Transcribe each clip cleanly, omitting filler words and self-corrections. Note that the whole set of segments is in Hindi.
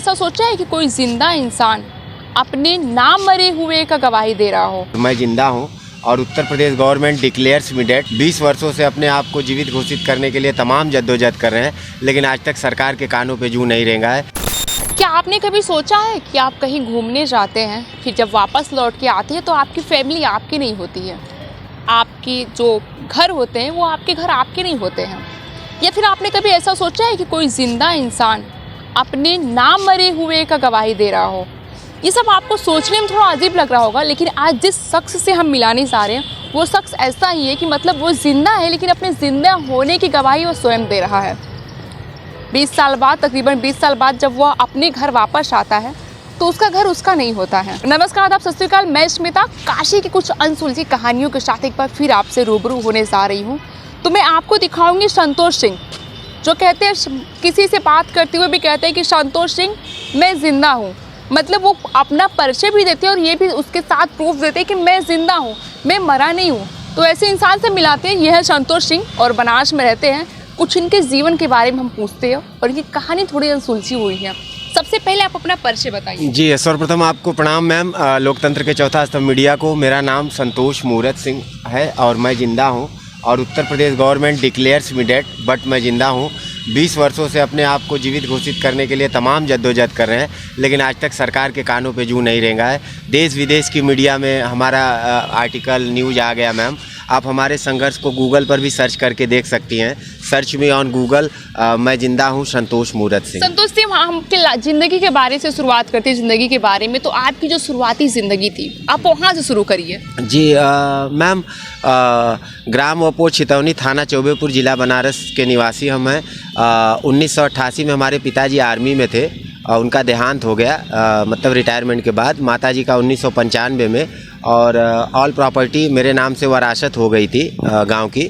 ऐसा सोचा है कि कोई जिंदा इंसान अपने ना मरे हुए का गवाही दे रहा हो? मैं जिंदा हूं और Uttar Pradesh government declares me dead. 20 वर्षों से अपने आप को जीवित घोषित करने के लिए तमाम जद्दोजहद कर रहे हैं, लेकिन आज तक सरकार के कानों पे जूं नहीं रेंगा है। क्या आपने कभी सोचा है कि आप कहीं घूमने जाते हैं, फिर जब वापस लौट के आते हैं तो आपकी फैमिली आपकी नहीं होती है, आपकी जो घर होते हैं वो आपके घर आपके नहीं होते हैं? या फिर आपने कभी ऐसा सोचा है कि कोई जिंदा इंसान अपने ना मरे हुए का गवाही दे रहा हो? ये सब आपको सोचने में थोड़ा अजीब लग रहा होगा, लेकिन आज जिस शख्स से हम मिलाने जा रहे हैं वो शख्स ऐसा ही है कि मतलब वो जिंदा है, लेकिन अपने जिंदा होने की गवाही वो स्वयं दे रहा है। 20 साल बाद, तकरीबन 20 साल बाद जब वह अपने घर वापस आता है तो उसका घर उसका नहीं होता है। नमस्कार, आदाब, सत श्री अकाल। मैं स्मिता काशी की कुछ अनसुलझी कहानियों के साथ एक बार फिर आपसे रूबरू होने जा रही हूँ। तो मैं आपको दिखाऊंगी संतोष सिंह, जो कहते हैं, किसी से बात करते हुए भी कहते हैं कि संतोष सिंह मैं ज़िंदा हूँ। मतलब वो अपना परिचय भी देते हैं और ये भी उसके साथ प्रूफ देते हैं कि मैं ज़िंदा हूँ, मैं मरा नहीं हूँ। तो ऐसे इंसान से मिलाते हैं। यह है संतोष सिंह और बनारस में रहते हैं। कुछ इनके जीवन के बारे में हम पूछते हैं और इनकी कहानी थोड़ी अनसुलझी हुई है। सबसे पहले आप अपना परिचय बताइए। जी, सर्वप्रथम आपको प्रणाम मैम, लोकतंत्र के चौथा स्तंभ मीडिया को। मेरा नाम संतोष मूरत सिंह है और मैं ज़िंदा हूँ और Uttar Pradesh government declares me dead, but मैं ज़िंदा हूँ। 20 वर्षों से अपने आप को जीवित घोषित करने के लिए तमाम जद्दोजहद कर रहे हैं, लेकिन आज तक सरकार के कानों पे जूं नहीं रेंगा है। देश विदेश की मीडिया में हमारा आर्टिकल न्यूज़ आ गया मैम। आप हमारे संघर्ष को गूगल पर भी सर्च करके देख सकती हैं। सर्च मी ऑन गूगल, मैं जिंदा हूँ संतोष मूरत सिंह। संतोष सिंह, हम ज़िंदगी के बारे से शुरुआत करते हैं। ज़िंदगी के बारे में तो आपकी जो शुरुआती ज़िंदगी थी, आप वहाँ से शुरू करिए। जी मैम, ग्राम वपोर छितौनी, थाना चौबेपुर, जिला बनारस के निवासी हम हैं। 1988 में हमारे पिताजी आर्मी में थे और उनका देहांत हो गया, मतलब रिटायरमेंट के बाद। माताजी का 1995 में, और ऑल प्रॉपर्टी मेरे नाम से वरासत हो गई थी गांव की।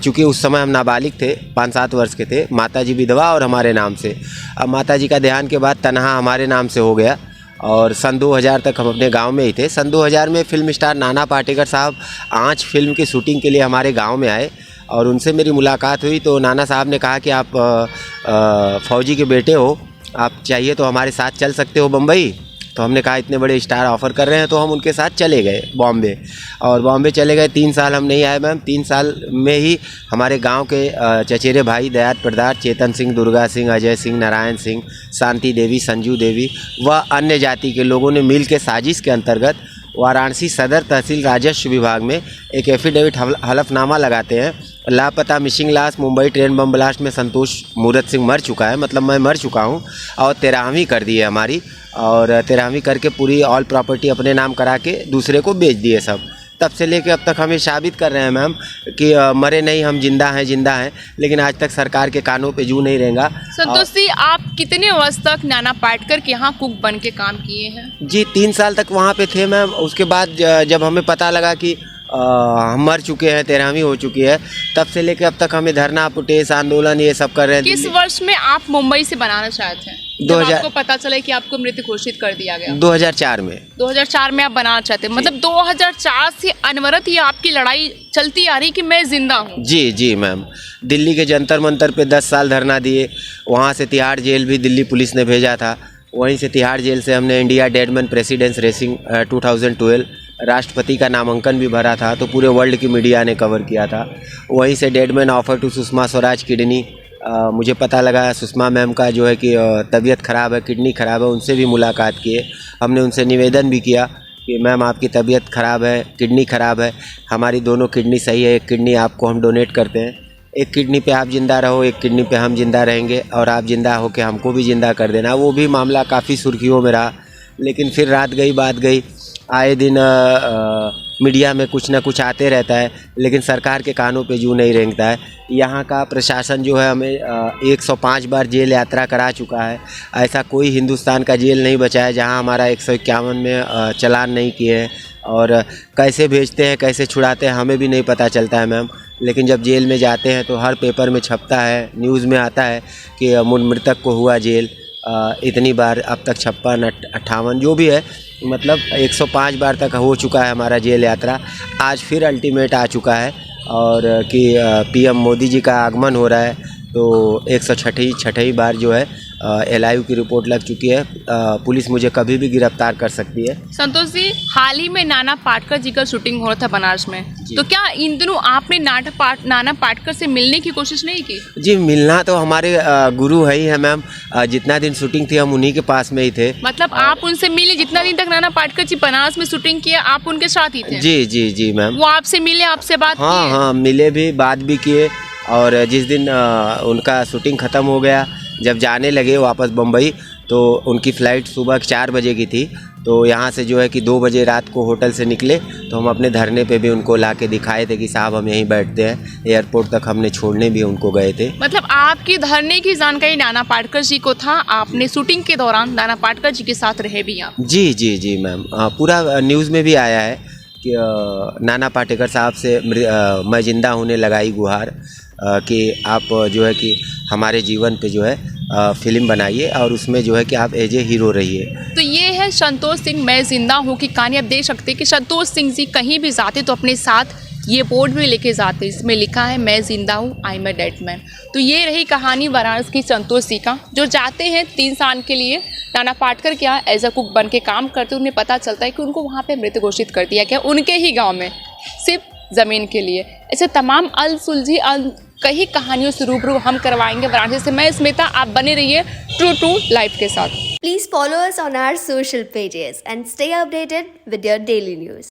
चूँकि उस समय हम नाबालिग थे, 5-7 वर्ष के थे। माताजी विधवा और हमारे नाम से। अब माताजी का देहांत के बाद तनहा हमारे नाम से हो गया और सन 2000 तक हम अपने गांव में ही थे। सन 2000 में फिल्म स्टार नाना पाटेकर साहब आँच फिल्म की शूटिंग के लिए हमारे गांव में आए और उनसे मेरी मुलाकात हुई। तो नाना साहब ने कहा कि आप फौजी के बेटे हो, आप चाहिए तो हमारे साथ चल सकते हो बम्बई। तो हमने कहा इतने बड़े स्टार ऑफ़र कर रहे हैं, तो हम उनके साथ चले गए बॉम्बे। और बॉम्बे चले गए। 3 साल हम नहीं आए मैम। 3 साल में ही हमारे गांव के चचेरे भाई दयात प्रदार, चेतन सिंह, दुर्गा सिंह, अजय सिंह, नारायण सिंह, शांति देवी, संजू देवी व अन्य जाति के लोगों ने मिल के साजिश के अंतर्गत वाराणसी सदर तहसील राजस्व विभाग में एक एफिडेविट हलफनामा लगाते हैं। लापता मिसिंग लाश मुंबई ट्रेन बम ब्लास्ट में संतोष मूरत सिंह मर चुका है, मतलब मैं मर चुका हूं। और 13वीं कर दी है हमारी, और 13वीं करके पूरी ऑल प्रॉपर्टी अपने नाम करा के दूसरे को बेच दिए सब। तब से लेके अब तक हमें साबित कर रहे हैं मैम कि मरे नहीं, हम जिंदा हैं, लेकिन आज तक सरकार के कानों पे जूं नहीं रहेगा। संतोष जी, आप कितने वर्ष तक नाना पाटेकर के यहाँ कुक बन के काम किए हैं? जी, 3 साल तक वहाँ पे थे मैम। उसके बाद जब हमें पता लगा कि हम मर चुके हैं, 13वीं हो चुकी है, तब से लेकर अब तक हमें धरना, पुटेस, आंदोलन ये सब कर रहे हैं। किस वर्ष में आप मुंबई से बनारस आए थे? 2000 आपको पता चला कि आपको मृत घोषित कर दिया गया? 2004 में। 2004 में आप बनारस चाहते, मतलब 2004 से अनवरत ये आपकी लड़ाई चलती आ रही कि मैं जिंदा हूँ? जी मैम। दिल्ली के जंतर मंतर पे 10 साल धरना दिए। वहाँ से तिहाड़ जेल भी दिल्ली पुलिस ने भेजा था। वहीं से तिहाड़ जेल से हमने इंडिया डेडमैन प्रेसिडेंस रेसिंग 2012 राष्ट्रपति का नामांकन भी भरा था, तो पूरे वर्ल्ड की मीडिया ने कवर किया था। वहीं से dead man offer to Sushma Swaraj kidney, मुझे पता लगा सुषमा मैम का जो है कि तबीयत ख़राब है, किडनी ख़राब है। उनसे भी मुलाकात किए, हमने उनसे निवेदन भी किया कि मैम आपकी तबीयत ख़राब है, किडनी ख़राब है, हमारी दोनों किडनी सही है, एक किडनी आपको हम डोनेट करते हैं। एक किडनी पे आप ज़िंदा रहो, एक किडनी पे हम जिंदा रहेंगे, और आप ज़िंदा हो के हमको भी ज़िंदा कर देना। वो भी मामला काफ़ी सुर्खियों में रहा, लेकिन फिर रात गई बात गई। आए दिन मीडिया में कुछ ना कुछ आते रहता है, लेकिन सरकार के कानों पे जूं नहीं रेंगता है। यहाँ का प्रशासन जो है हमें 105 बार जेल यात्रा करा चुका है। ऐसा कोई हिंदुस्तान का जेल नहीं बचा है जहाँ हमारा 151 में चालान नहीं किए हैं। और कैसे भेजते हैं, कैसे छुड़ाते हैं, हमें भी नहीं पता चलता है मैम। लेकिन जब जेल में जाते हैं तो हर पेपर में छपता है, न्यूज़ में आता है कि मृतक को हुआ जेल। इतनी बार अब तक 56, 58 जो भी है, मतलब 105 बार तक हो चुका है हमारा जेल यात्रा। आज फिर अल्टीमेट आ चुका है और कि पीएम मोदी जी का आगमन हो रहा है, तो 106वीं बार जो है LIU की रिपोर्ट लग चुकी है। पुलिस मुझे कभी भी गिरफ्तार कर सकती है। संतोष जी, हाल ही में नाना पाटेकर जी का शूटिंग हो रहा था बनारस में, तो क्या इन दिनों आपने नाना पाटेकर से मिलने की कोशिश नहीं की? जी, मिलना तो हमारे गुरु है ही है मैम। जितना दिन शूटिंग थी हम उन्हीं के पास में ही थे। मतलब आप उनसे मिले, जितना दिन तक नाना पाटेकर जी बनारस में शूटिंग किया आप उनके साथ ही थे? जी जी जी मैम। वो आपसे मिले, आपसे बात हाँ किए? हाँ, मिले भी, बात भी किए। और जिस दिन उनका शूटिंग ख़त्म हो गया, जब जाने लगे वापस बम्बई, तो उनकी फ़्लाइट सुबह 4 बजे की थी। तो यहाँ से जो है कि 2 बजे रात को होटल से निकले, तो हम अपने धरने पे भी उनको ला के दिखाए थे कि साहब हम यहीं बैठते हैं। एयरपोर्ट तक हमने छोड़ने भी उनको गए थे। मतलब आपकी धरने की जानकारी नाना पाटेकर जी को था, आपने शूटिंग के दौरान नाना पाटेकर जी के साथ रहे भी आप? जी जी जी मैम। पूरा न्यूज़ में भी आया है कि नाना पाटेकर साहब से मैं ज़िंदा होने लगाई गुहार, कि आप जो है कि हमारे जीवन पे जो है फिल्म बनाइए और उसमें जो है कि आप एज ए हीरो रहिए। तो ये है संतोष सिंह मैं जिंदा हूँ की कहानी। आप देख सकते हैं कि संतोष सिंह जी कहीं भी जाते तो अपने साथ ये बोर्ड भी लेके जाते, इसमें लिखा है मैं जिंदा हूँ, I am a dead man. तो ये रही कहानी वाराणसी की संतोष सिंह का, जो जाते हैं 3 साल के लिए नाना पाटेकर क्या एज अ कुक बन के काम करते, उन्हें पता चलता है कि उनको वहाँ पे मृत घोषित कर दिया गया उनके ही गाँव में, सिर्फ ज़मीन के लिए। ऐसे तमाम सुलझी कई कहानियों से रूबरू हम करवाएंगे वाराणसी से। मैं स्मिता, आप बने रहिए ट्रू टू लाइफ के साथ। Please follow us on our social pages and stay updated with your daily news.